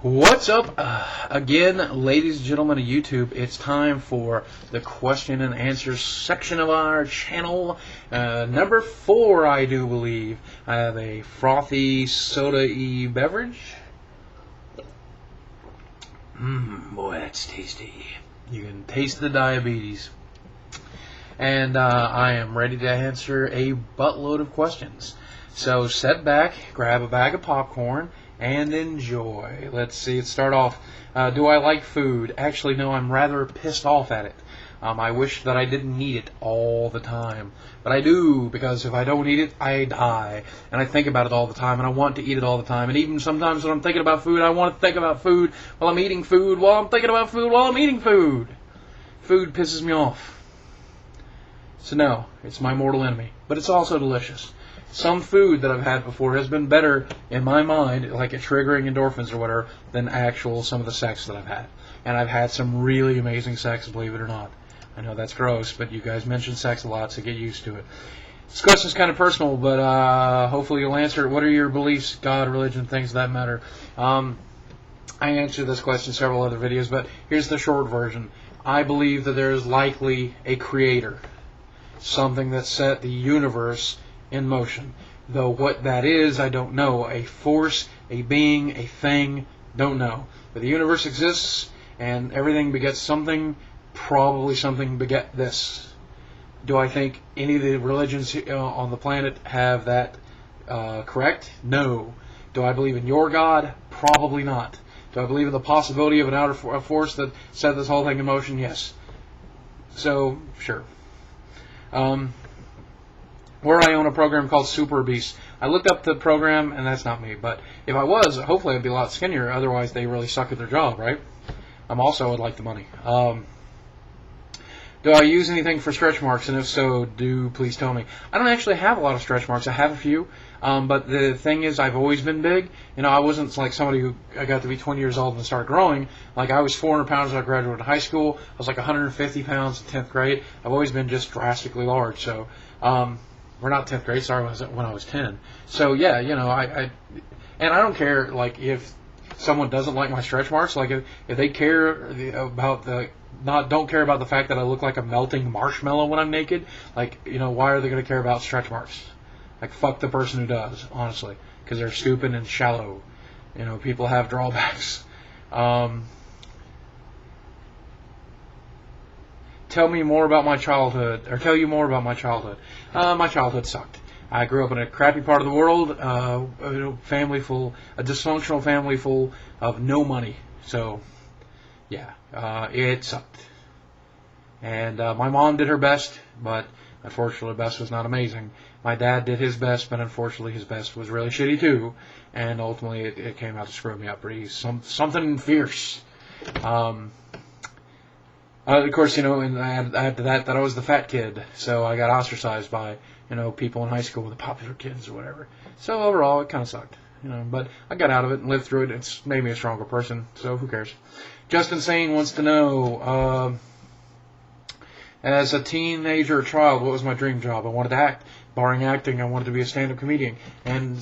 What's up again, ladies and gentlemen of YouTube? It's time for the question and answer section of our channel. Number 4, I do believe. I have a frothy soda-y beverage. Boy, that's tasty. You can taste the diabetes. And I am ready to answer a buttload of questions. So sit back, grab a bag of popcorn, and enjoy. Let's see, let's start off. Do I like food? Actually, no, I'm rather pissed off at it. I wish that I didn't eat it all the time. But I do, because if I don't eat it, I die. And I think about it all the time, and I want to eat it all the time. And even sometimes when I'm thinking about food, I want to think about food while I'm eating food, while I'm thinking about food, while I'm eating food. Food pisses me off. So no, it's my mortal enemy. But it's also delicious. Some food that I've had before has been better in my mind, like at triggering endorphins or whatever, than some of the sex that I've had. And I've had some really amazing sex, believe it or not. I know that's gross, but you guys mention sex a lot, so get used to it. This question's kind of personal, but hopefully you'll answer it. What are your beliefs, God, religion, things that matter? I answered this question in several other videos, but here's the short version. I believe that there is likely a creator, something that set the universe in motion. Though what that is, I don't know. A force, a being, a thing, don't know. But the universe exists, and everything begets something. Probably something beget this. Do I think any of the religions on the planet have that correct? No. Do I believe in your God? Probably not. Do I believe in the possibility of an outer force that set this whole thing in motion? Yes. So, sure. Where I own a program called Super Obese. I looked up the program, and that's not me. But if I was, hopefully I'd be a lot skinnier. Otherwise, they really suck at their job, right? Also would like the money. Do I use anything for stretch marks? And if so, do please tell me. I don't actually have a lot of stretch marks. I have a few. But the thing is, I've always been big. You know, I wasn't like somebody who I got to be 20 years old and started growing. Like, I was 400 pounds when I graduated high school. I was like 150 pounds in 10th grade. I've always been just drastically large. So, we're not 10th grade, sorry, when I was 10. So, yeah, you know, and I don't care, like, if someone doesn't like my stretch marks, like, if they care about don't care about the fact that I look like a melting marshmallow when I'm naked, like, you know, why are they going to care about stretch marks? Like, fuck the person who does, honestly, because they're stupid and shallow. You know, people have drawbacks. Tell me more about my childhood, or tell you more about my childhood. My childhood sucked. I grew up in a crappy part of the world, a dysfunctional family full of no money. So, yeah, it sucked. And my mom did her best, but unfortunately, her best was not amazing. My dad did his best, but unfortunately, his best was really shitty too. And ultimately, it came out to screw me up pretty something fierce. Of course, you know, and add to that I was the fat kid, so I got ostracized by, you know, people in high school, the popular kids or whatever. So overall, it kind of sucked, you know, but I got out of it and lived through it. It's made me a stronger person, so who cares? Justin Sane wants to know, as a teenager or child, what was my dream job? I wanted to act. Barring acting, I wanted to be a stand-up comedian. And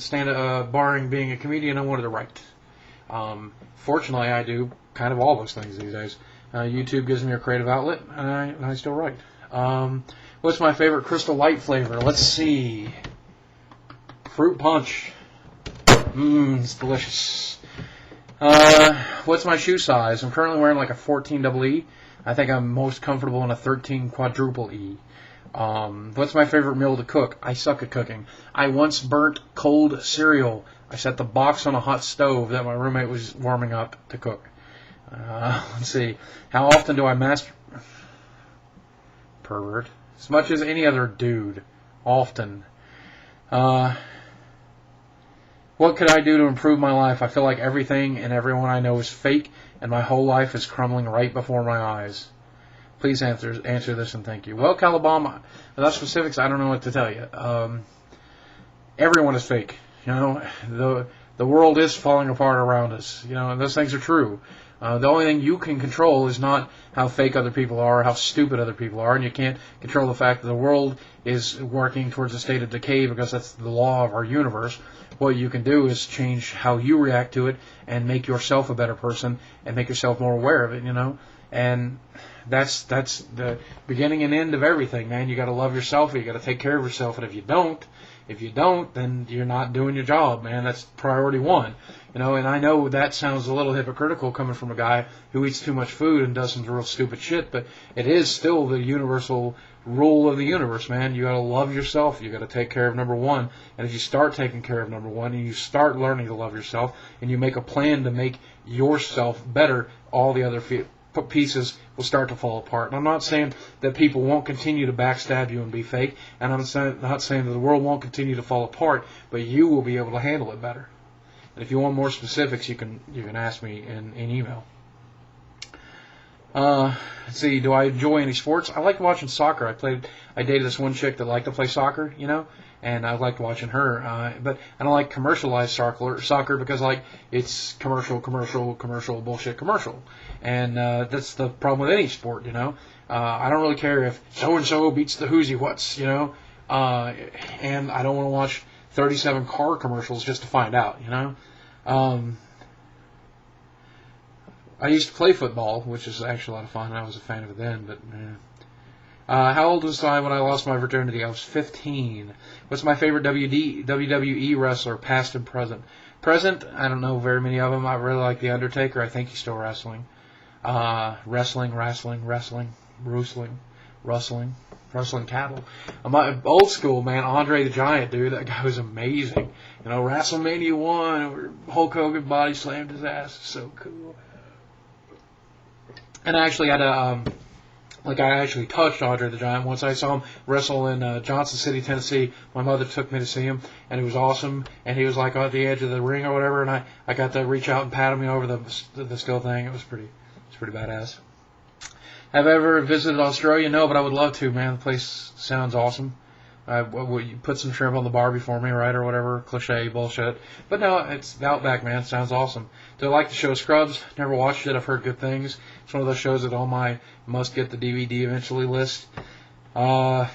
barring being a comedian, I wanted to write. Fortunately, I do kind of all those things these days. YouTube gives me a creative outlet, and I still write. What's my favorite Crystal Light flavor? Let's see. Fruit punch. It's delicious. What's my shoe size? I'm currently wearing like a 14 double E. I think I'm most comfortable in a 13 quadruple E. What's my favorite meal to cook? I suck at cooking. I once burnt cold cereal. I set the box on a hot stove that my roommate was warming up to cook. Let's see. How often do I pervert? As much as any other dude. Often. What could I do to improve my life? I feel like everything and everyone I know is fake, and my whole life is crumbling right before my eyes. Please answer this and thank you. Well, Calabama, without specifics, I don't know what to tell you. Everyone is fake. You know, the world is falling apart around us. You know, and those things are true. The only thing you can control is not how fake other people are or how stupid other people are, and you can't control the fact that the world is working towards a state of decay because that's the law of our universe. what you can do is change how you react to it and make yourself a better person and make yourself more aware of it, And that's the beginning and end of everything, man. You got to love yourself. You got to take care of yourself. And if you don't, then you're not doing your job, man. That's priority one, And I know that sounds a little hypocritical coming from a guy who eats too much food and does some real stupid shit, but it is still the universal rule of the universe, man. You got to love yourself. You got to take care of number one. And if you start taking care of number one and you start learning to love yourself and you make a plan to make yourself better, all the other pieces will start to fall apart. And I'm not saying that people won't continue to backstab you and be fake, and I'm not saying that the world won't continue to fall apart, but you will be able to handle it better. And if you want more specifics, you can ask me in email. Let's see, do I enjoy any sports? I like watching soccer. I dated this one chick that liked to play soccer, and I liked watching her. But I don't like commercialized soccer because it's commercial, bullshit, commercial. And that's the problem with any sport, I don't really care if so-and-so beats the who's what's, and I don't want to watch 37 car commercials just to find out, I used to play football, which is actually a lot of fun. I was a fan of it then, but how old was I when I lost my virginity? I was 15. What's my favorite WWE wrestler, past and present? Present, I don't know very many of them. I really like The Undertaker. I think he's still wrestling. Wrestling cattle. My old school, man, Andre the Giant, dude. That guy was amazing. WrestleMania 1, where Hulk Hogan body slammed his ass. So cool. And I actually had I actually touched Andre the Giant once. I saw him wrestle in Johnson City, Tennessee. My mother took me to see him, and it was awesome. And he was at the edge of the ring or whatever, and I got to reach out and pat him over the steel thing. It was pretty badass. Have I ever visited Australia? No, but I would love to, man. The place sounds awesome. You put some shrimp on the barbie for me, right, or whatever, cliche bullshit. But no, it's the Outback, man. It sounds awesome. Do I like the show Scrubs? Never watched it. I've heard good things. It's one of those shows that on my must-get the DVD eventually list. My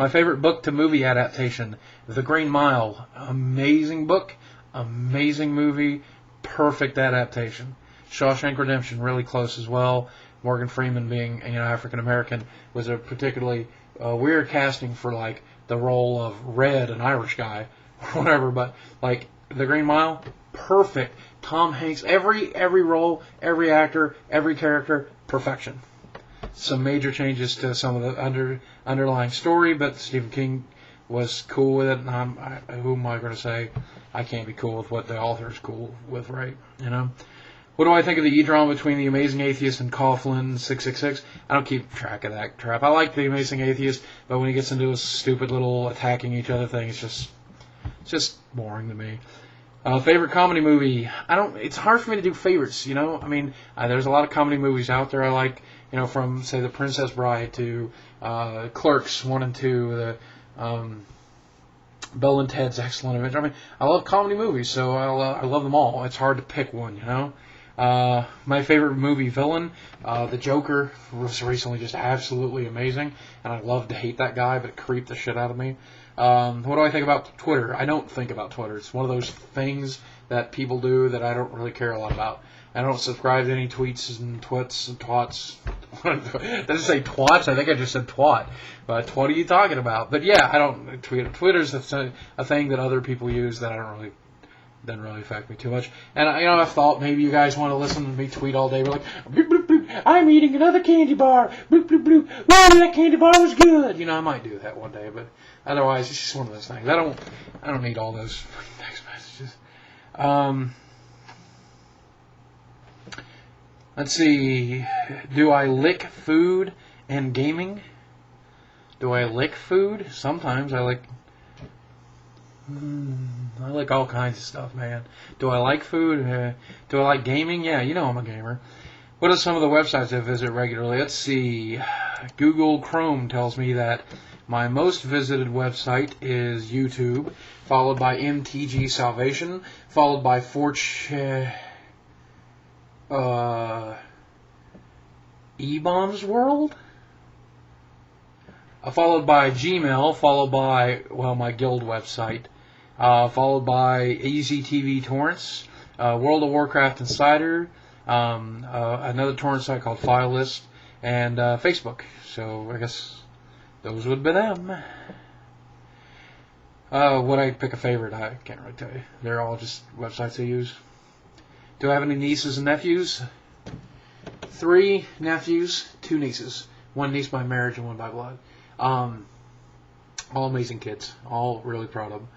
favorite book to movie adaptation, The Green Mile. Amazing book, amazing movie, perfect adaptation. Shawshank Redemption, really close as well. Morgan Freeman being, African American, was a particularly weird casting for the role of Red, an Irish guy, or whatever. But The Green Mile, perfect. Tom Hanks, every role, every actor, every character, perfection. Some major changes to some of the underlying story, but Stephen King was cool with it. And who am I going to say? I can't be cool with what the author is cool with, right? What do I think of the E-drama between The Amazing Atheist and Coughlin 666? I don't keep track of that crap. I like The Amazing Atheist, but when he gets into a stupid little attacking each other thing, it's just boring to me. Favorite comedy movie? It's hard for me to do favorites, there's a lot of comedy movies out there I like, from, say, The Princess Bride to Clerks 1 and 2, the Bill and Ted's Excellent Adventure. I love comedy movies, so I love them all. It's hard to pick one, My favorite movie villain, the Joker, was recently just absolutely amazing, and I love to hate that guy, but it creeped the shit out of me. What do I think about Twitter? I don't think about Twitter. It's one of those things that people do that I don't really care a lot about. I don't subscribe to any tweets and twits and twats. Did I say twats? I think I just said twat. But what are you talking about? But yeah, I don't tweet. Twitter's a thing that other people use that doesn't really affect me too much. And I thought maybe you guys want to listen to me tweet all day. We're like, bloop, bloop, bloop, I'm eating another candy bar. Bloop, bloop, bloop. Whoa, that candy bar was good. I might do that one day, but otherwise, it's just one of those things. I don't need all those text messages. Let's see. Do I lick food and gaming? Do I lick food? Sometimes I like all kinds of stuff, man. Do I like food? Do I like gaming? Yeah, I'm a gamer. What are some of the websites I visit regularly? Let's see. Google Chrome tells me that my most visited website is YouTube, followed by MTG Salvation, followed by E-Bombs World, followed by Gmail, followed by, my guild website, followed by Easy TV Torrents, World of Warcraft Insider, another torrent site called FileList, and Facebook. So I guess those would be them. Would I pick a favorite? I can't really tell you. They're all just websites I use. Do I have any nieces and nephews? 3 nephews, 2 nieces. 1 niece by marriage and 1 by blood. All amazing kids. All really proud of them.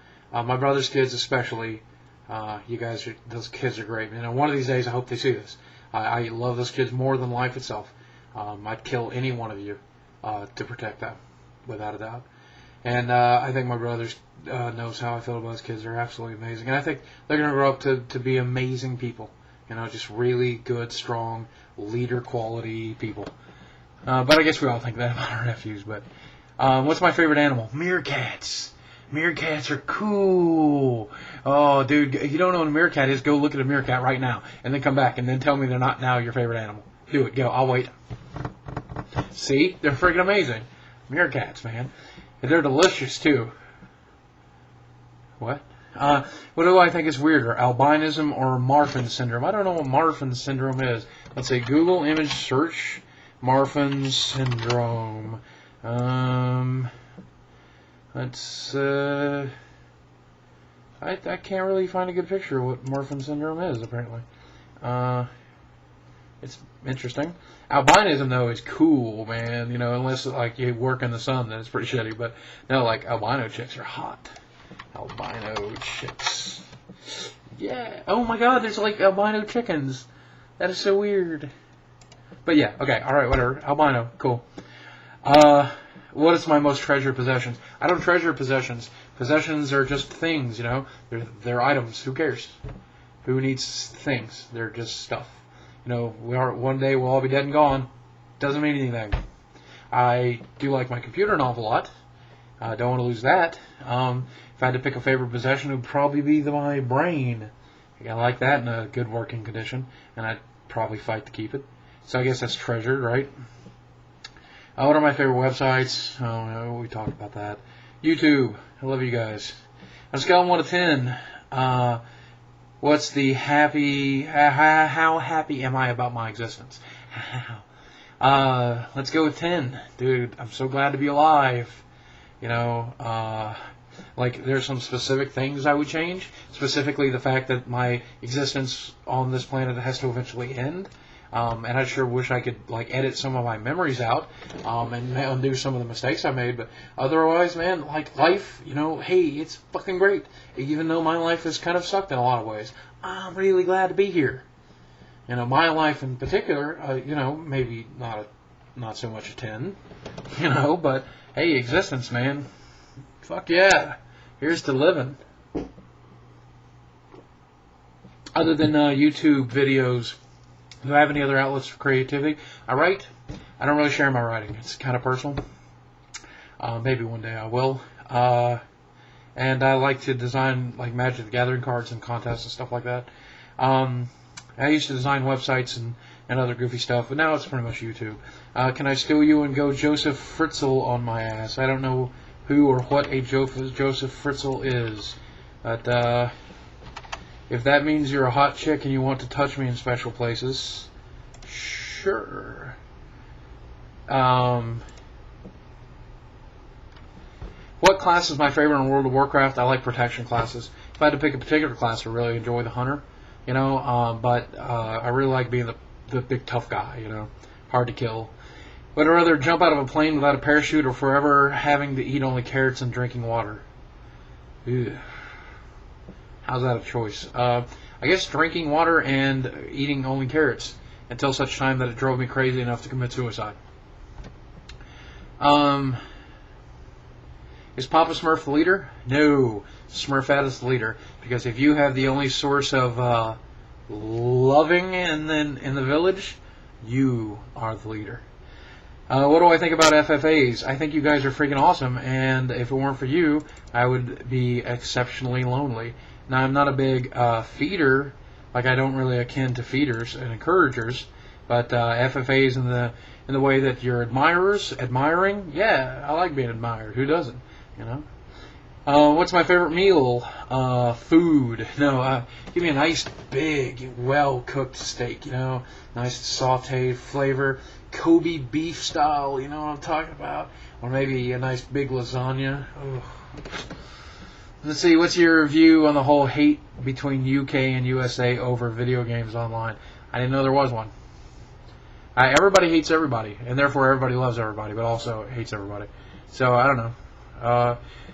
My brother's kids especially. Those kids are great. One of these days I hope they see this. I love those kids more than life itself. I'd kill any one of you to protect them, without a doubt. And I think my brother knows how I feel about his kids. They're absolutely amazing. And I think they're going to grow up to be amazing people. Just really good, strong, leader quality people. But I guess we all think that about our nephews. But what's my favorite animal? Meerkats. Meerkats are cool. Oh, dude, if you don't know what a meerkat is, go look at a meerkat right now. And then come back and then tell me they're not now your favorite animal. Do it. Go. I'll wait. See? They're freaking amazing. Meerkats, man. And they're delicious, too. What? What do I think is weirder, albinism or Marfan syndrome? I don't know what Marfan syndrome is. Let's say Google image search Marfan syndrome. I can't really find a good picture of what Marfan syndrome is, apparently. It's interesting. Albinism, though, is cool, man. Unless like you work in the sun, then it's pretty shitty. But no, like albino chicks are hot. Albino chicks. Yeah. Oh my God, there's like albino chickens. That is so weird. But yeah, okay, alright, whatever. Albino, cool. What is my most treasured possessions? I don't treasure possessions. Possessions are just things, They're items. Who cares? Who needs things? They're just stuff. One day we'll all be dead and gone. Doesn't mean anything. I do like my computer an awful lot. I don't want to lose that. If I had to pick a favorite possession, it would probably be my brain. I like that in a good working condition, and I'd probably fight to keep it. So I guess that's treasured, right? What are my favorite websites? Oh, we talked about that. YouTube. I love you guys. On a scale of 1 to 10, what's the happy? How happy am I about my existence? Let's go with 10, dude. I'm so glad to be alive. Like there's some specific things I would change. Specifically, the fact that my existence on this planet has to eventually end. And I sure wish I could like edit some of my memories out and undo some of the mistakes I made. But otherwise, man, like life, hey, it's fucking great. Even though my life has kind of sucked in a lot of ways, I'm really glad to be here. My life in particular, maybe not so much a 10, but hey, existence, man. Fuck yeah. Here's to living. Other than YouTube videos, do I have any other outlets for creativity? I write. I don't really share my writing. It's kind of personal. Maybe one day I will. And I like to design like Magic the Gathering cards and contests and stuff like that. I used to design websites and other goofy stuff, but now it's pretty much YouTube. Can I steal you and go Joseph Fritzl on my ass? I don't know who or what a Joseph Fritzl is, but if that means you're a hot chick and you want to touch me in special places, sure. What class is my favorite in World of Warcraft? I like protection classes. If I had to pick a particular class, I really enjoy the hunter, but I really like being the big tough guy, hard to kill. Would I rather jump out of a plane without a parachute or forever having to eat only carrots and drinking water? Ew. How's that a choice? I guess drinking water and eating only carrots until such time that it drove me crazy enough to commit suicide. Is Papa Smurf the leader? No. Smurfette is the leader. Because if you have the only source of loving in the village, you are the leader. What do I think about FFAs? I think you guys are freaking awesome, and if it weren't for you, I would be exceptionally lonely. Now, I'm not a big feeder, like I don't really akin to feeders and encouragers, but FFAs in the way that you're admiring, yeah, I like being admired. Who doesn't, What's my favorite meal? Food. No, give me a nice, big, well-cooked steak, nice sauteed flavor. Kobe beef style, you know what I'm talking about? Or maybe a nice big lasagna. Ugh. Let's see, what's your view on the whole hate between UK and USA over video games online? I didn't know there was one. Everybody hates everybody, and therefore everybody loves everybody, but also hates everybody. So, I don't know.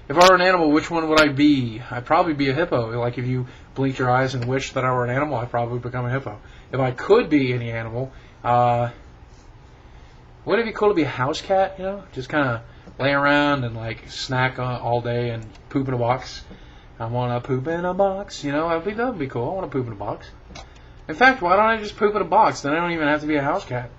If I were an animal, which one would I be? I'd probably be a hippo. Like, if you blinked your eyes and wished that I were an animal, I'd probably become a hippo. If I could be any animal, wouldn't it be cool to be a house cat, Just kind of lay around and, like, snack all day and poop in a box. I want to poop in a box, That'd be cool. I want to poop in a box. In fact, why don't I just poop in a box? Then I don't even have to be a house cat.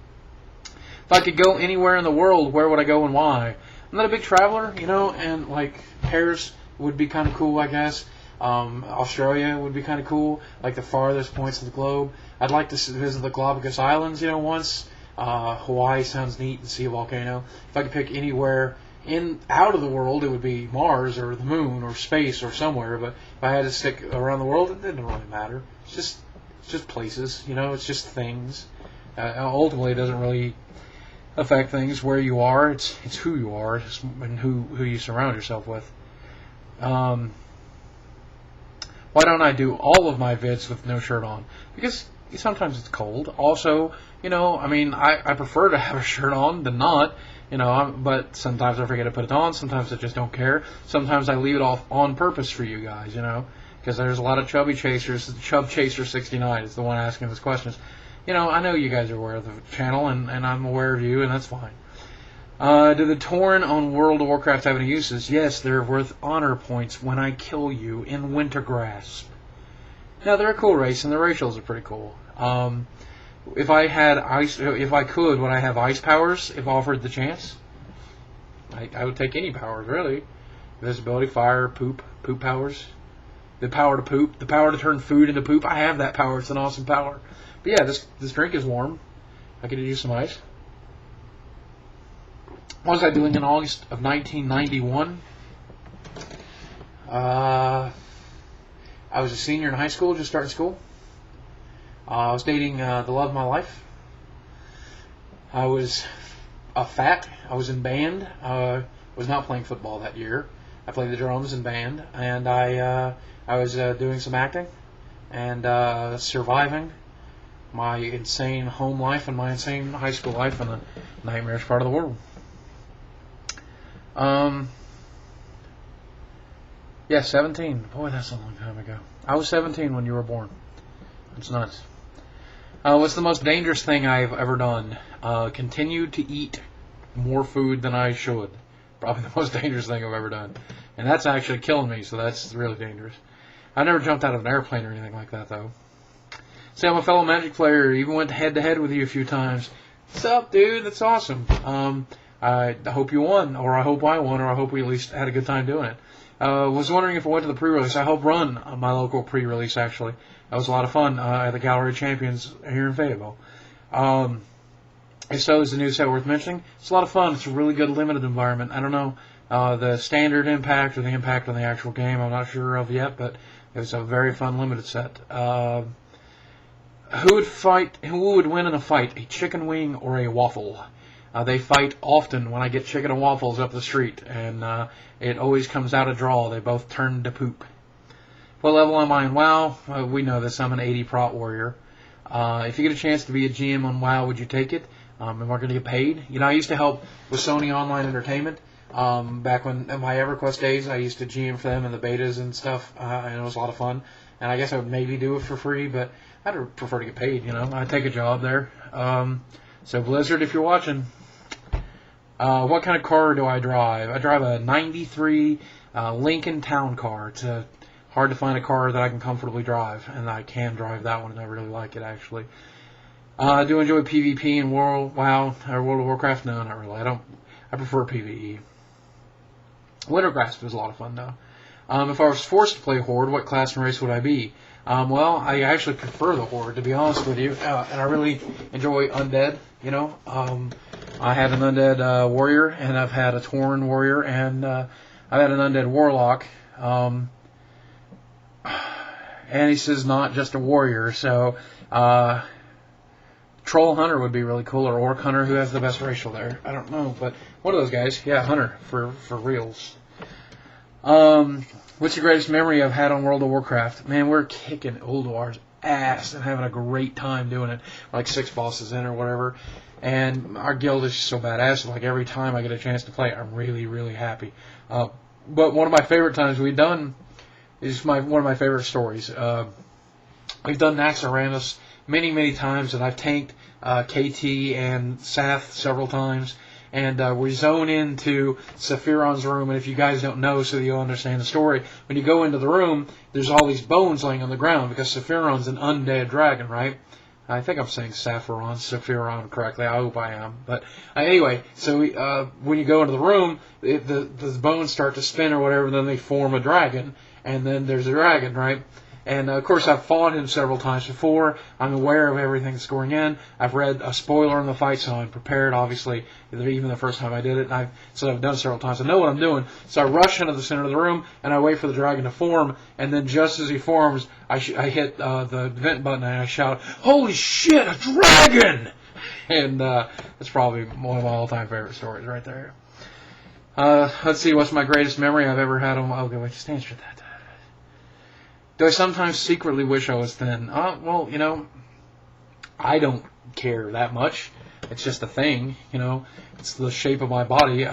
If I could go anywhere in the world, where would I go and why? I'm not a big traveler, and, like, Paris would be kind of cool, I guess. Australia would be kind of cool, like the farthest points of the globe. I'd like to visit the Galapagos Islands, once. Hawaii sounds neat and see a volcano. If I could pick anywhere out of the world, it would be Mars or the moon or space or somewhere. But if I had to stick around the world, it didn't really matter. It's just places, It's just things. Ultimately, it doesn't really affect things where you are. It's who you are and who you surround yourself with. Why don't I do all of my vids with no shirt on? Because sometimes it's cold. Also, I prefer to have a shirt on than not. But sometimes I forget to put it on. Sometimes I just don't care. Sometimes I leave it off on purpose for you guys, because there's a lot of chubby chasers. Chub Chaser 69 is the one asking these questions. I know you guys are aware of the channel, and I'm aware of you, and that's fine. Do the Tauren on World of Warcraft have any uses? Yes, they're worth honor points when I kill you in Wintergrasp. Now, they're a cool race, and the racials are pretty cool. If I could, would I have ice powers if offered the chance? I would take any powers, really. Invisibility, fire, poop powers. The power to poop, the power to turn food into poop. I have that power. It's an awesome power. But yeah, this drink is warm. I could use some ice. What was I doing in August of 1991? I was a senior in high school, just starting school. I was dating the love of my life. I was fat. I was in band. I was not playing football that year. I played the drums in band, and I was doing some acting and surviving my insane home life and my insane high school life in the nightmarish part of the world. Yeah, 17. Boy, that's a long time ago. I was 17 when you were born. It's nuts. What's the most dangerous thing I've ever done? Continue to eat more food than I should. Probably the most dangerous thing I've ever done. And that's actually killing me, so that's really dangerous. I never jumped out of an airplane or anything like that, though. Say I'm a fellow Magic player. Even went head-to-head with you a few times. What's up, dude? That's awesome. I hope you won, or I hope I won, or I hope we at least had a good time doing it. Was wondering if I went to the pre-release. I helped run my local pre-release, actually. That was a lot of fun at the Gallery of Champions here in Fayetteville. If so, is the new set worth mentioning? It's a lot of fun. It's a really good limited environment. I don't know the standard impact or the impact on the actual game. I'm not sure of yet, but it was a very fun limited set. Who would win in a fight, a chicken wing or a waffle? They fight often when I get chicken and waffles up the street, and it always comes out a draw. They both turn to poop. What level am I in WoW? We know this. I'm an 80 prot warrior. If you get a chance to be a GM on WoW, would you take it? Am I going to get paid? I used to help with Sony Online Entertainment. Back when in my EverQuest days, I used to GM for them in the betas and stuff, and it was a lot of fun. And I guess I would maybe do it for free, but I'd prefer to get paid. I'd take a job there. So Blizzard, if you're watching, what kind of car do I drive? I drive a '93 Lincoln Town Car. It's hard to find a car that I can comfortably drive, and I can drive that one, and I really like it, actually. I do enjoy PvP and World of Warcraft. No, not really. I prefer PvE. Wintergrasp was a lot of fun, though. If I was forced to play Horde, what class and race would I be? Well, I actually prefer the Horde, to be honest with you, and I really enjoy Undead, I had an Undead Warrior, and I've had a Tauren Warrior, and I've had an Undead Warlock, And he says not just a warrior. So Troll Hunter would be really cool, or Orc Hunter, who has the best racial there. I don't know, but one of those guys. Yeah, Hunter for reals. What's your greatest memory I've had on World of Warcraft? Man, we're kicking Ulduar's ass and having a great time doing it. Like 6 bosses in or whatever. And our guild is just so badass. Like every time I get a chance to play, I'm really, really happy. But one of my favorite times we've done is one of my favorite stories. We've done Naxxramas many, many times, and I've tanked KT and Sath several times. And we zone into Sephiron's room, and if you guys don't know, so you'll understand the story, when you go into the room, there's all these bones laying on the ground, because Sephiron's an undead dragon, right? I think I'm saying Sephiron correctly. I hope I am. But anyway, so when you go into the room, the bones start to spin or whatever, then they form a dragon, and then there's a dragon, right? And, of course, I've fought him several times before. I'm aware of everything that's going in. I've read a spoiler in the fight, so I'm prepared, obviously, even the first time I did it. And I've done it several times. I know what I'm doing. So I rush into the center of the room, and I wait for the dragon to form. And then just as he forms, I hit the vent button, and I shout, "Holy shit, a dragon!" And that's probably one of my all-time favorite stories right there. Let's see, what's my greatest memory I've ever had on... Okay, wait, just answer that. Do I sometimes secretly wish I was thin? Well, I don't care that much. It's just a thing, It's the shape of my body.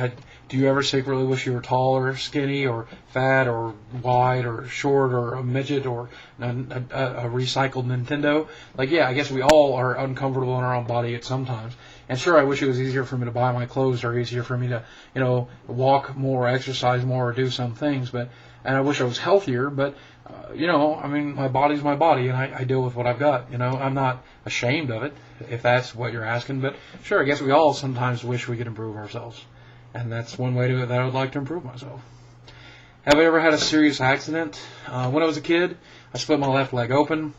Do you ever secretly wish you were tall or skinny or fat or wide or short or a midget or a recycled Nintendo? Like, yeah, I guess we all are uncomfortable in our own body at sometimes. And sure, I wish it was easier for me to buy my clothes or easier for me to, walk more, exercise more, or do some things. And I wish I was healthier, but... my body's my body, and I deal with what I've got. I'm not ashamed of it, if that's what you're asking. But sure, I guess we all sometimes wish we could improve ourselves. And that's one way that I would like to improve myself. Have I ever had a serious accident? When I was a kid, I split my left leg open.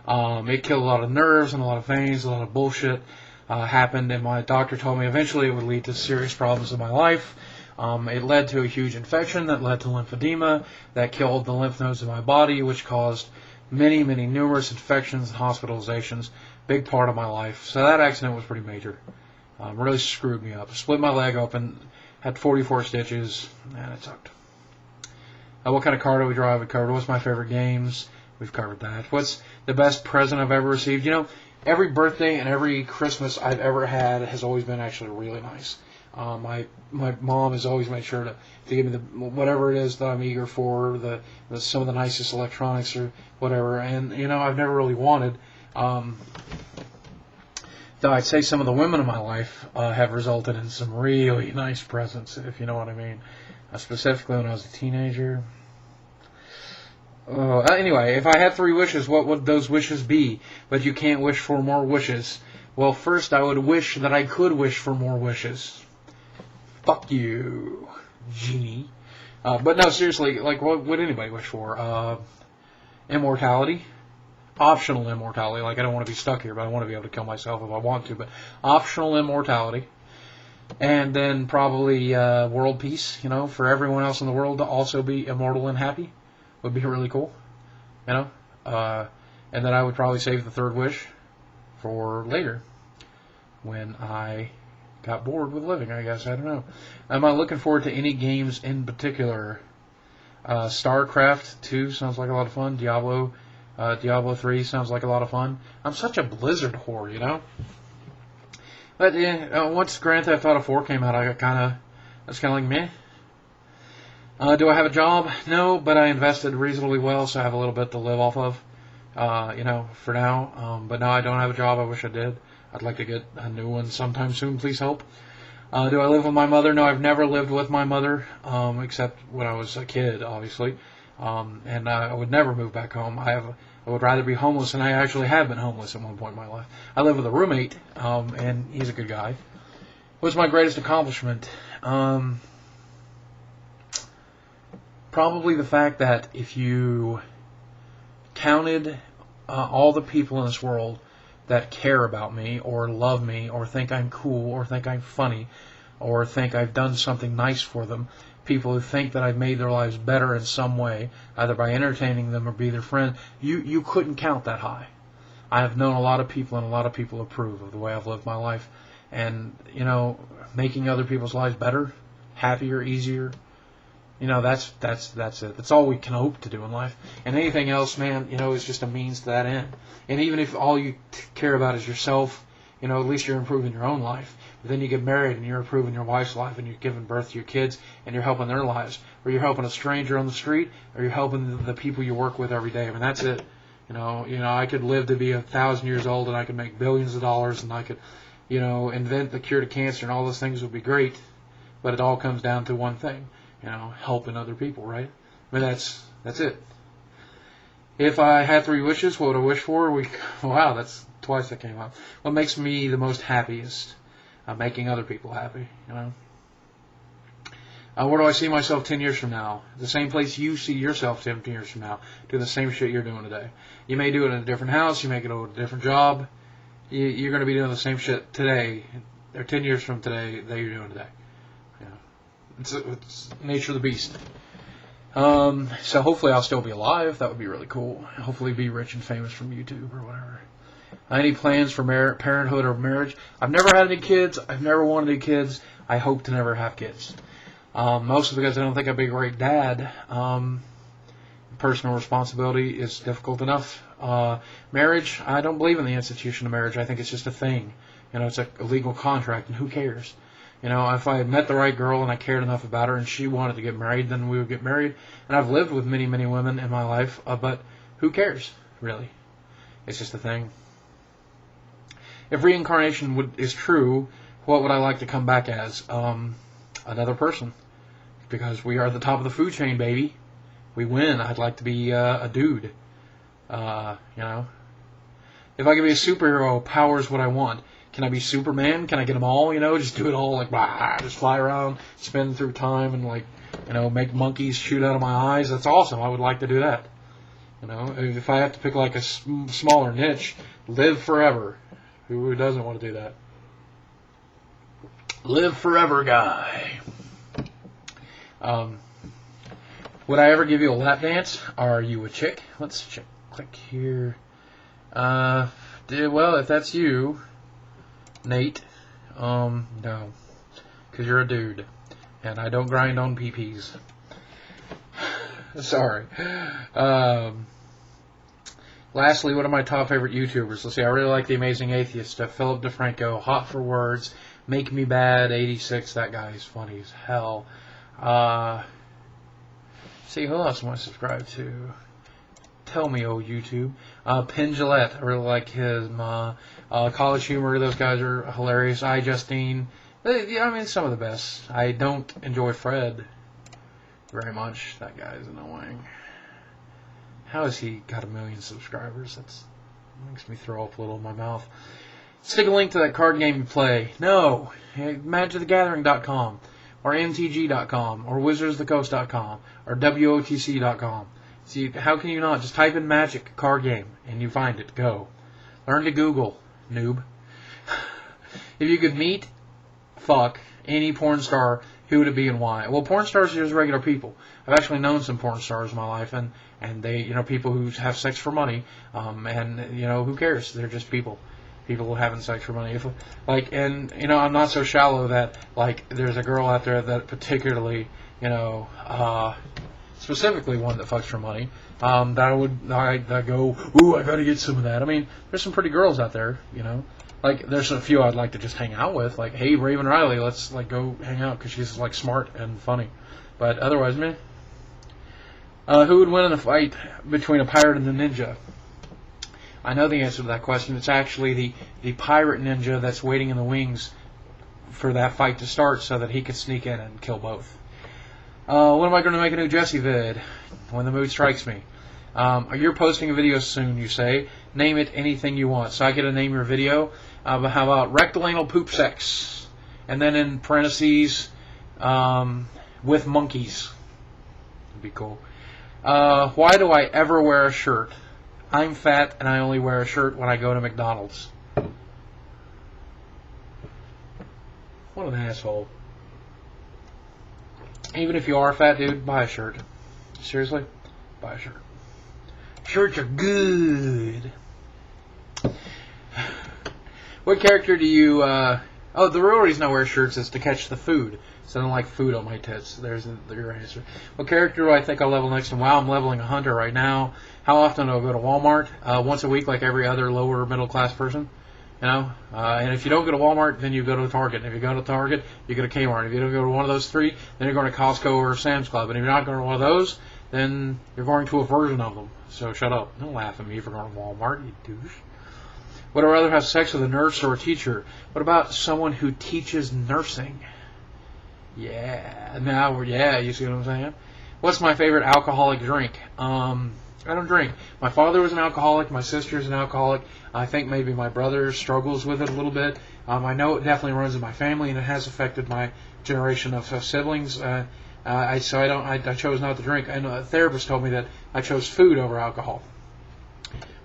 It killed a lot of nerves and a lot of veins, a lot of bullshit happened, and my doctor told me eventually it would lead to serious problems in my life. It led to a huge infection that led to lymphedema that killed the lymph nodes in my body, which caused many, many numerous infections and hospitalizations. Big part of my life. So that accident was pretty major. Really screwed me up. Split my leg open, had 44 stitches, and it sucked. What kind of car do we drive? We covered. What's my favorite games? We've covered that. What's the best present I've ever received? Every birthday and every Christmas I've ever had has always been actually really nice. My mom has always made sure to give me whatever it is that I'm eager for, some of the nicest electronics or whatever. And I've never really wanted. Though I'd say some of the women in my life have resulted in some really nice presents, if you know what I mean. Specifically when I was a teenager. Anyway, if I had 3 wishes, what would those wishes be? But you can't wish for more wishes. Well, first I would wish that I could wish for more wishes. Fuck you, genie. But no, seriously, like, what would anybody wish for? Immortality. Optional immortality. Like, I don't want to be stuck here, but I want to be able to kill myself if I want to. But optional immortality. And then probably world peace, for everyone else in the world to also be immortal and happy. Would be really cool. And then I would probably save the 3rd wish for later. When I got bored with living, I guess. I don't know. Am I looking forward to any games in particular? StarCraft 2 sounds like a lot of fun. Diablo 3 sounds like a lot of fun. I'm such a Blizzard whore, But yeah, once Grand Theft Auto 4 came out, I was kind of like, meh. Do I have a job? No, but I invested reasonably well, so I have a little bit to live off of, for now. But no, I don't have a job. I wish I did. I'd like to get a new one sometime soon. Please help. Do I live with my mother? No, I've never lived with my mother, except when I was a kid, obviously. And I would never move back home. I would rather be homeless, and I actually have been homeless at one point in my life. I live with a roommate, and he's a good guy. What's my greatest accomplishment? Probably the fact that if you counted all the people in this world that care about me or love me or think I'm cool or think I'm funny or think I've done something nice for them, people who think that I've made their lives better in some way, either by entertaining them or be their friend, you couldn't count that high. I have known a lot of people, and a lot of people approve of the way I've lived my life. And, making other people's lives better, happier, easier, that's it. That's all we can hope to do in life. And anything else, man, is just a means to that end. And even if all you care about is yourself, at least you're improving your own life. But then you get married and you're improving your wife's life, and you're giving birth to your kids and you're helping their lives. Or you're helping a stranger on the street, or you're helping the people you work with every day. I mean, that's it. I could live to be 1,000 years old, and I could make billions of dollars, and I could, invent the cure to cancer, and all those things would be great. But it all comes down to one thing, helping other people, right? I mean, that's it. If I had 3 wishes, what would I wish for? Wow, that's twice that came up. What makes me the most happiest? Making other people happy, Where do I see myself 10 years from now? The same place you see yourself 10 years from now, doing the same shit you're doing today. You may do it in a different house, you may get a different job. You're going to be doing the same shit today, or 10 years from today, that you're doing today. It's nature of the beast. So hopefully I'll still be alive. That would be really cool. Hopefully be rich and famous from YouTube or whatever. Any plans for parenthood or marriage? I've never had any kids. I've never wanted any kids. I hope to never have kids. Mostly because I don't think I'd be a great dad. Personal responsibility is difficult enough. Marriage, I don't believe in the institution of marriage. I think it's just a thing. It's a legal contract, and who cares? If I had met the right girl and I cared enough about her and she wanted to get married, then we would get married. And I've lived with many, many women in my life, but who cares, really? It's just a thing. If reincarnation is true, what would I like to come back as? Another person. Because we are at the top of the food chain, baby. We win. I'd like to be a dude. If I could be a superhero, powers what I want. Can I be Superman? Can I get them all? Just do it all, like, blah, just fly around, spin through time, and make monkeys shoot out of my eyes. That's awesome. I would like to do that. If I have to pick like a smaller niche, live forever. Who doesn't want to do that? Live forever guy. Would I ever give you a lap dance? Are you a chick? Let's click here. Well, if that's you, Nate, no, because you're a dude, and I don't grind on PPs. Sorry. Lastly, what are my top favorite YouTubers? Let's see, I really like The Amazing Atheist stuff. Philip DeFranco, Hot for Words, Make Me Bad, 86, that guy is funny as hell. See, who else am I subscribed to? Tell me, oh YouTube. Penn Jillette, I really like him. College Humor, those guys are hilarious. iJustine, some of the best. I don't enjoy Fred very much. That guy is annoying. How has he got 1 million subscribers? That makes me throw up a little in my mouth. Stick a link to that card game you play. No. MagicTheGathering.com or MTG.com or WizardsOfTheCoast.com or WOTC.com. See, how can you not? Just type in Magic card game and you find it. Go. Learn to Google, noob. If you could meet, any porn star, who would it be and why? Well, porn stars are just regular people. I've actually known some porn stars in my life, and they, people who have sex for money, and who cares? They're just people. People having sex for money. I'm not so shallow that, there's a girl out there that particularly, specifically one that fucks for money, that I go, ooh, I gotta get some of that. I mean, there's some pretty girls out there, there's a few I'd like to just hang out with, hey, Raven Riley, let's, go hang out, because she's, smart and funny. But otherwise, meh. Who would win in a fight between a pirate and a ninja? I know the answer to that question. It's actually the pirate ninja that's waiting in the wings for that fight to start so that he could sneak in and kill both. When am I going to make a new Jesse vid? When the mood strikes me. You're posting a video soon, you say. Name it anything you want. So I get to name your video. But how about rectal anal poop sex? And then in parentheses, with monkeys. That'd be cool. Why do I ever wear a shirt? I'm fat and I only wear a shirt when I go to McDonald's. What an asshole. Even if you are a fat dude, buy a shirt. Seriously, buy a shirt. Shirts are good. What character do you... oh, the real reason I wear shirts is to catch the food. So I don't like food on my tits. There's your answer. What character do I think I'll level next to? Wow, I'm leveling a hunter right now. How often do I go to Walmart? Once a week, like every other lower middle class person. You know? And if you don't go to Walmart, then you go to Target. And if you go to Target, you go to Kmart. If you don't go to one of those three, then you're going to Costco or Sam's Club. And if you're not going to one of those, then you're going to a version of them. So shut up. Don't laugh at me for going to Walmart, you douche. Would I rather have sex with a nurse or a teacher? What about someone who teaches nursing? Yeah. Yeah, you see what I'm saying? What's my favorite alcoholic drink? I don't drink. My father was an alcoholic. My sister's an alcoholic. I think maybe my brother struggles with it a little bit. I know it definitely runs in my family, and it has affected my generation of siblings. I chose not to drink. I know a therapist told me that I chose food over alcohol,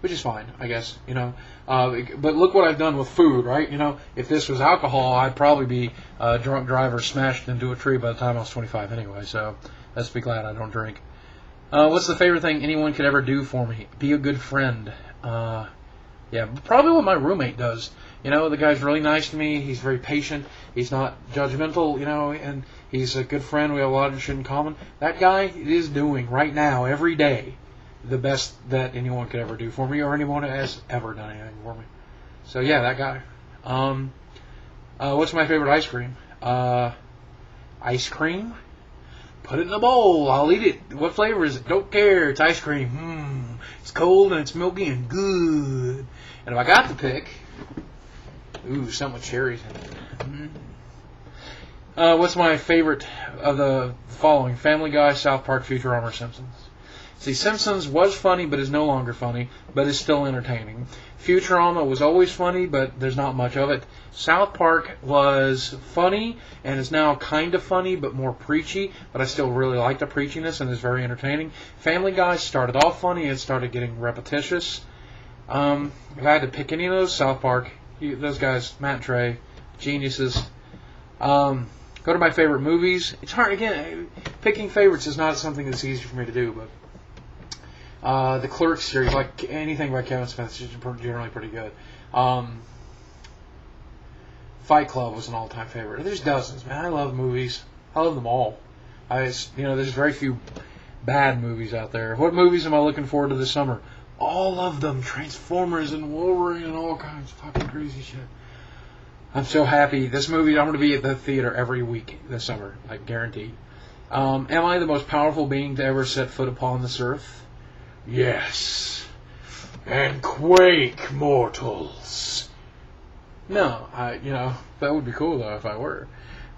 which is fine, I guess, you know. But look what I've done with food, right? You know, if this was alcohol, I'd probably be a drunk driver smashed into a tree by the time I was 25 anyway, so let's be glad I don't drink. What's the favorite thing anyone could ever do for me? Be a good friend. Yeah, probably what my roommate does. You know, the guy's really nice to me. He's very patient. He's not judgmental, you know, and he's a good friend. We have a lot of shit in common. That guy is doing right now, every day, the best that anyone could ever do for me, or anyone has ever done anything for me. So yeah, that guy. What's my favorite ice cream? Ice cream? Put it in a bowl. I'll eat it. What flavor is it? Don't care. It's ice cream. It's cold and it's milky and good. And if I got to pick, something with cherries in it. What's my favorite of the following? Family Guy, South Park, Futurama, or Simpsons? See, Simpsons was funny, but is no longer funny, but is still entertaining. Futurama was always funny, but there's not much of it. South Park was funny, and is now kind of funny, but more preachy, but I still really like the preachiness, and is very entertaining. Family Guy started off funny, and started getting repetitious. If I had to pick any of those, South Park, those guys, Matt and Trey, geniuses. Go to my favorite movies. It's hard, again, picking favorites is not something that's easy for me to do, but the Clerks series, like anything by Kevin Smith, is generally pretty good. Fight Club was an all-time favorite. There's dozens, man. I love movies. I love them all. There's very few bad movies out there. What movies am I looking forward to this summer? All of them. Transformers and Wolverine and all kinds of fucking crazy shit. I'm so happy. This movie, I'm going to be at the theater every week this summer. I guarantee. Am I the most powerful being to ever set foot upon this earth? Yes. And quake, mortals. No, that would be cool though if I were.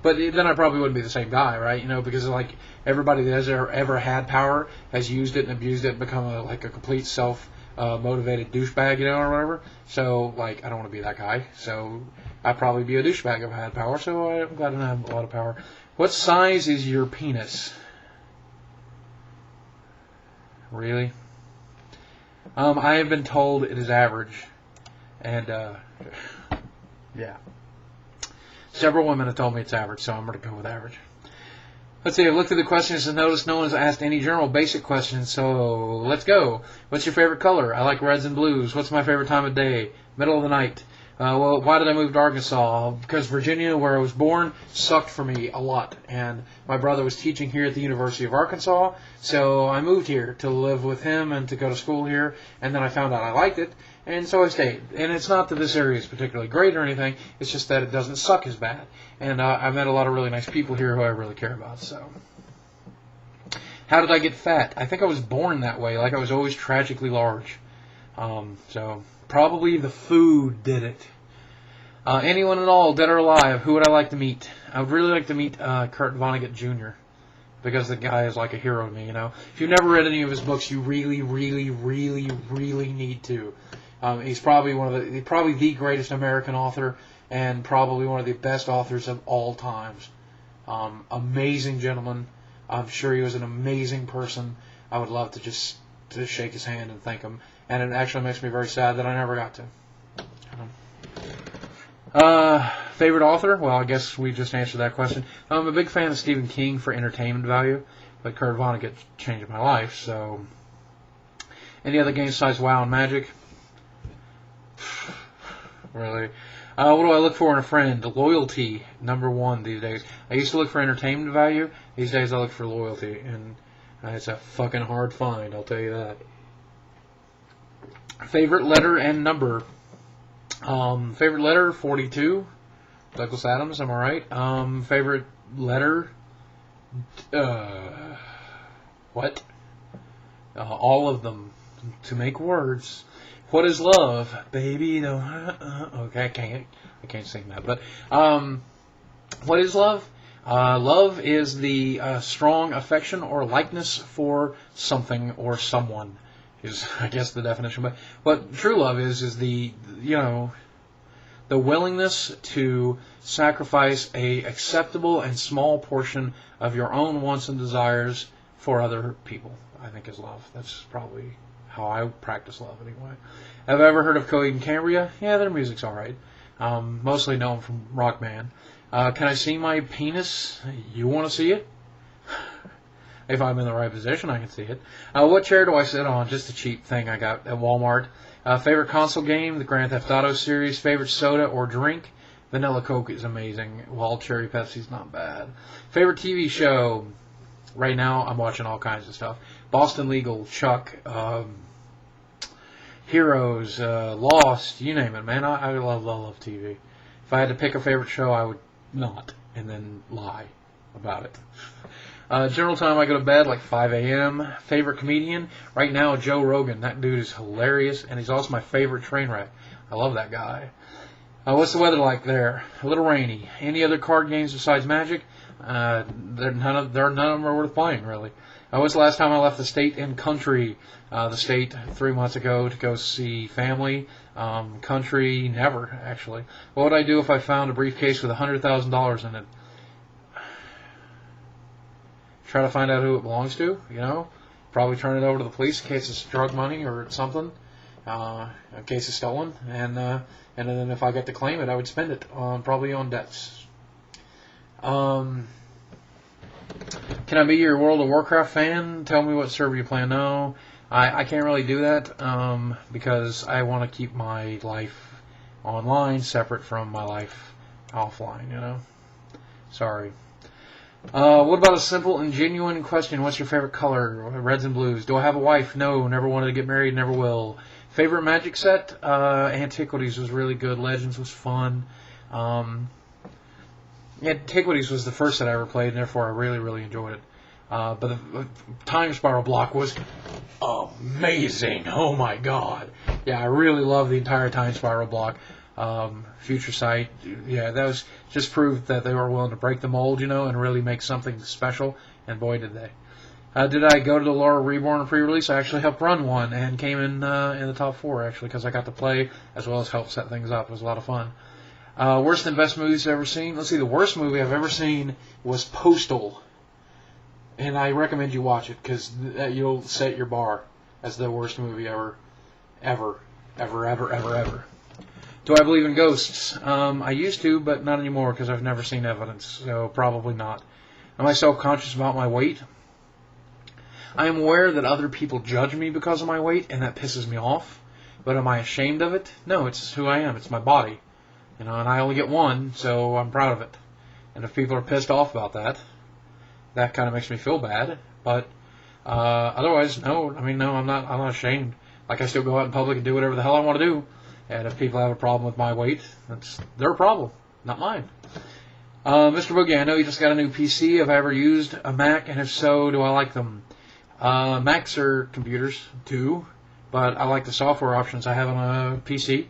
But then I probably wouldn't be the same guy, right? You know, because like everybody that has ever had power has used it and abused it and become a complete self-motivated douchebag, you know, or whatever. So, like, I don't want to be that guy. So I'd probably be a douchebag if I had power. So I'm glad I don't have a lot of power. What size is your penis? Really? I have been told it is average. And, yeah. Several women have told me it's average, so I'm going to go with average. Let's see, I've looked at the questions and noticed no one has asked any general basic questions, so let's go. What's your favorite color? I like reds and blues. What's my favorite time of day? Middle of the night. Well, why did I move to Arkansas? Because Virginia, where I was born, sucked for me a lot. And my brother was teaching here at the University of Arkansas, so I moved here to live with him and to go to school here. And then I found out I liked it, and so I stayed. And it's not that this area is particularly great or anything, it's just that it doesn't suck as bad. And I've met a lot of really nice people here who I really care about, so. How did I get fat? I think I was born that way, like I was always tragically large. So probably the food did it. Anyone at all, dead or alive, who would I like to meet? I would really like to meet Kurt Vonnegut Jr. because the guy is like a hero to me, you know. If you've never read any of his books, you really, really, really, really need to. He's probably probably the greatest American author and probably one of the best authors of all times. Amazing gentleman. I'm sure he was an amazing person. I would love to shake his hand and thank him. And it actually makes me very sad that I never got to. Favorite author? Well, I guess we just answered that question. I'm a big fan of Stephen King for entertainment value, but Kurt Vonnegut changed my life, so... Any other games besides WoW and Magic? Really? What do I look for in a friend? Loyalty, number one these days. I used to look for entertainment value. These days I look for loyalty, and it's a fucking hard find, I'll tell you that. Favorite letter and number? Favorite letter, 42. Douglas Adams, am I right? Favorite letter? What? All of them. To make words. What is love? Baby, no. Okay, I can't sing that. But, what is love? Love is the strong affection or likeness for something or someone. Is, I guess, the definition. But what true love is the, the willingness to sacrifice a acceptable and small portion of your own wants and desires for other people, I think is love. That's probably how I practice love anyway. Have I ever heard of Coheed and Cambria? Yeah, their music's alright. Mostly known from Rock Band. Can I see my penis? You want to see it? If I'm in the right position, I can see it. What chair do I sit on? Just a cheap thing I got at Walmart. Favorite console game? The Grand Theft Auto series. Favorite soda or drink? Vanilla Coke is amazing. Wild Cherry Pepsi's not bad. Favorite TV show? Right now, I'm watching all kinds of stuff. Boston Legal, Chuck, Heroes, Lost, you name it, man. I love TV. If I had to pick a favorite show, I would not, and then lie about it. General time, I go to bed like 5 a.m. Favorite comedian? Right now, Joe Rogan. That dude is hilarious, and he's also my favorite train wreck. I love that guy. What's the weather like there? A little rainy. Any other card games besides Magic? None of them are worth playing, really. When's the last time I left the state and country? The state 3 months ago to go see family. Country, never, actually. What would I do if I found a briefcase with $100,000 in it? Try to find out who it belongs to, Probably turn it over to the police in case it's drug money or something. In case it's stolen. And then if I get to claim it, I would spend it probably on debts. Can I be your World of Warcraft fan? Tell me what server you play on. No, I can't really do that because I want to keep my life online separate from my life offline, Sorry. What about a simple and genuine question? What's your favorite color? Reds and blues. Do I have a wife? No, never wanted to get married, never will. Favorite Magic set? Antiquities was really good. Legends was fun. Antiquities was the first that I ever played, and therefore I really, really enjoyed it. But the Time Spiral block was amazing. Oh my god. Yeah, I really love the entire Time Spiral block. Future Sight, yeah, that was just proved that they were willing to break the mold, and really make something special, and boy did they. Did I go to the Laura Reborn pre-release? I actually helped run one, and came in the top 4, actually, because I got to play, as well as help set things up. It was a lot of fun. Worst and best movies I've ever seen? Let's see, the worst movie I've ever seen was Postal. And I recommend you watch it, because you'll set your bar as the worst movie ever. Do I believe in ghosts? I used to, but not anymore, because I've never seen evidence, so probably not. Am I self-conscious about my weight? I am aware that other people judge me because of my weight, and that pisses me off. But am I ashamed of it? No, it's who I am. It's my body. And I only get one, so I'm proud of it. And if people are pissed off about that, that kind of makes me feel bad. But otherwise, no. No, I'm not ashamed. Like, I still go out in public and do whatever the hell I want to do. And if people have a problem with my weight, that's their problem, not mine. Mr. Boogie, I know you just got a new PC. Have I ever used a Mac? And if so, do I like them? Macs are computers, too. But I like the software options I have on a PC.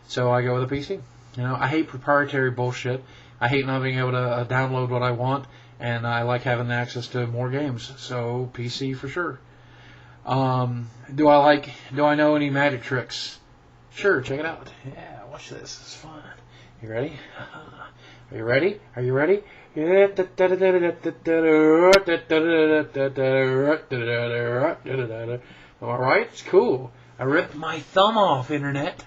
So I go with a PC. I hate proprietary bullshit. I hate not being able to download what I want. And I like having access to more games. So PC for sure. Do I know any magic tricks? Sure, check it out. Yeah, watch this. It's fun. You ready? Are you ready? Are you ready? Alright, it's cool. I ripped my thumb off, Internet.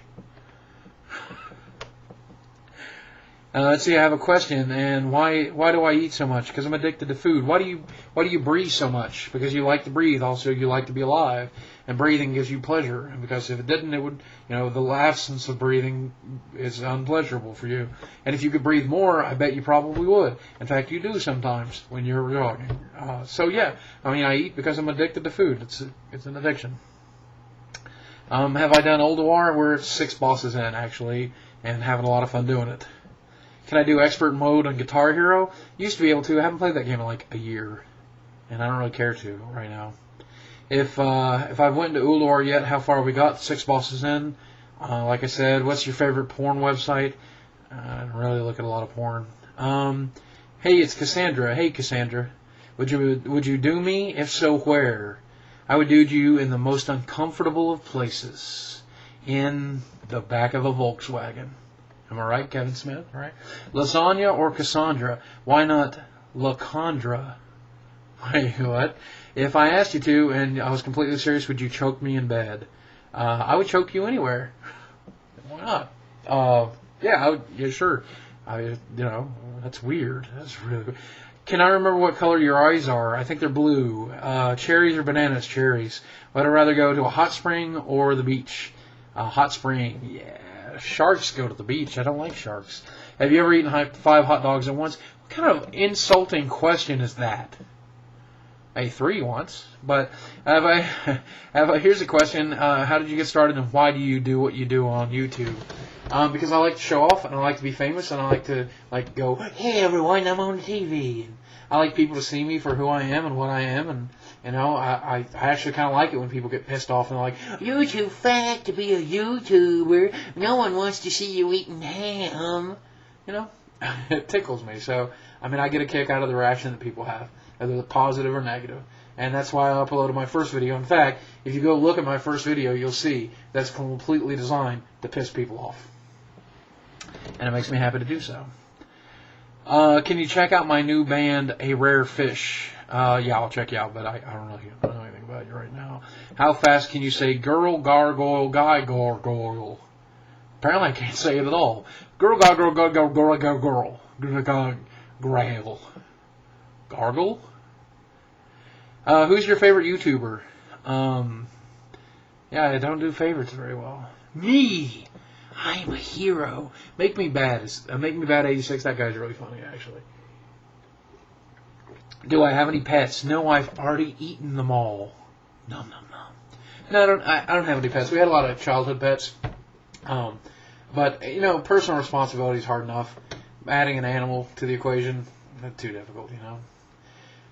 Let's see. I have a question. And why do I eat so much? Because I'm addicted to food. Why do you breathe so much? Because you like to breathe. Also, you like to be alive, and breathing gives you pleasure. And because if it didn't, it would, the absence of breathing is unpleasurable for you. And if you could breathe more, I bet you probably would. In fact, you do sometimes when you're jogging. So yeah, I eat because I'm addicted to food. It's an addiction. Have I done Ulduar? We're 6 bosses in actually, and having a lot of fun doing it. Can I do expert mode on Guitar Hero? Used to be able to. I haven't played that game in like a year, and I don't really care to right now. If I've went to Ulduar yet, how far have we got? 6 bosses in. Like I said, what's your favorite porn website? I don't really look at a lot of porn. Hey, it's Cassandra. Hey, Cassandra. Would you do me? If so, where? I would do you in the most uncomfortable of places, in the back of a Volkswagen. Am I right, Kevin Smith? All right. Lasagna or Cassandra? Why not LaCondra? Wait, what? If I asked you to, and I was completely serious, would you choke me in bed? I would choke you anywhere. Why not? Yeah, I would. Yeah, sure. That's weird. That's really weird. Can I remember what color your eyes are? I think they're blue. Cherries or bananas? Cherries. Would I rather go to a hot spring or the beach? Hot spring. Yeah. Sharks go to the beach. I don't like sharks. Have you ever eaten 5 hot dogs at once? What kind of insulting question is that? I ate 3 once. But here's a question. How did you get started, and why do you do what you do on YouTube? Because I like to show off, and I like to be famous, and I like to go, hey everyone, I'm on TV. And I like people to see me for who I am and what I am, and I actually kind of like it when people get pissed off and they're like, you're too fat to be a YouTuber. No one wants to see you eating ham. It tickles me. So, I get a kick out of the reaction that people have, whether positive or negative. And that's why I uploaded my first video. In fact, if you go look at my first video, you'll see that's completely designed to piss people off. And it makes me happy to do so. Can you check out my new band, A Rare Fish? Yeah, I'll check you out, but I don't know anything about you right now. How fast can you say girl, gargoyle, guy, gargoyle? Apparently I can't say it at all. Girl, gargoyle, girl, grail. Gargle? Who's your favorite YouTuber? Yeah, I don't do favorites very well. Me! I'm a hero. Make Me Bad 86. That guy's really funny, actually. Do I have any pets? No, I've already eaten them all. Nom nom nom. No, I don't have any pets. We had a lot of childhood pets. But personal responsibility is hard enough. Adding an animal to the equation, not too difficult,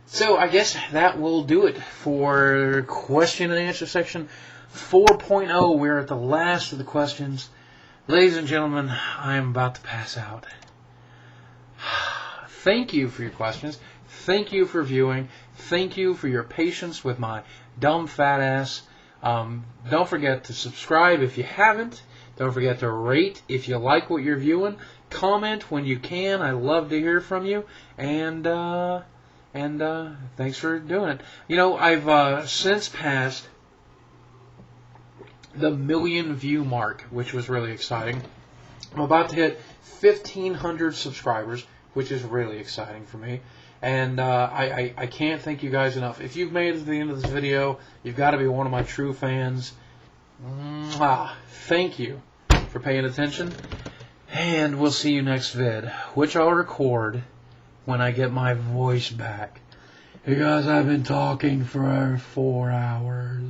So I guess that will do it for question and answer section 4.0. We're at the last of the questions. Ladies and gentlemen, I am about to pass out. Thank you for your questions. Thank you for viewing. Thank you for your patience with my dumb fat ass. Don't forget to subscribe if you haven't. Don't forget to rate if you like what you're viewing. Comment when you can. I love to hear from you. And thanks for doing it. I've since passed the 1 million view mark, which was really exciting. I'm about to hit 1,500 subscribers, which is really exciting for me. And I can't thank you guys enough. If you've made it to the end of this video, you've got to be one of my true fans. Thank you for paying attention. And we'll see you next vid, which I'll record when I get my voice back. Because I've been talking for 4 hours.